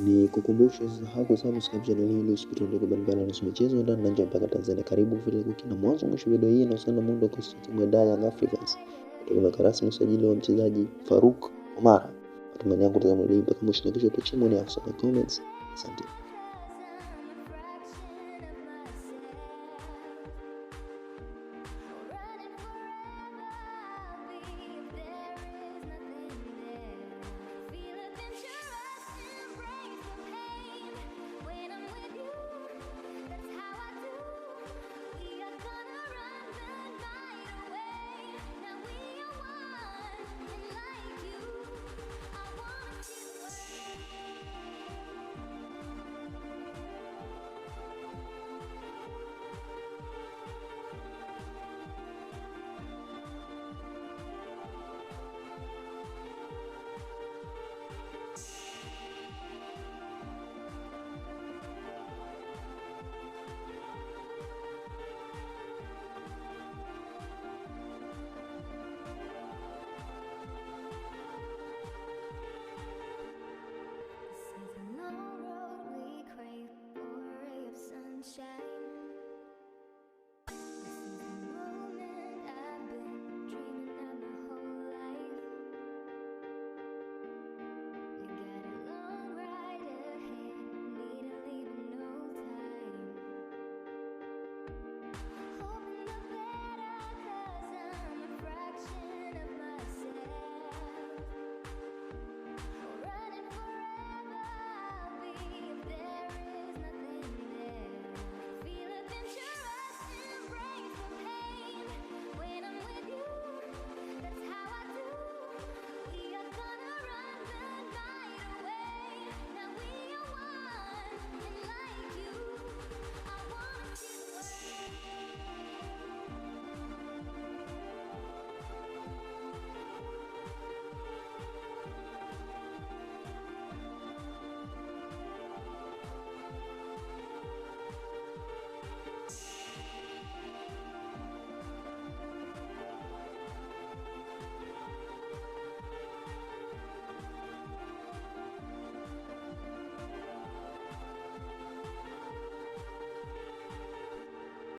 Ni kukumbusha usisahau kusubscribe channel hii ili usipitwe na habari na michezo ndani na nje mpaka Tanzania. Karibu vile kina mwanzo mwisho video hii inahusiana na muundo wa timu ya Young Africans. Kutoka rasmi usajili wa mchezaji Farouk Omar. Matumaini yangu tazama video mpaka mwisho na kisha tuachie maoni yako kwenye comments. Asante.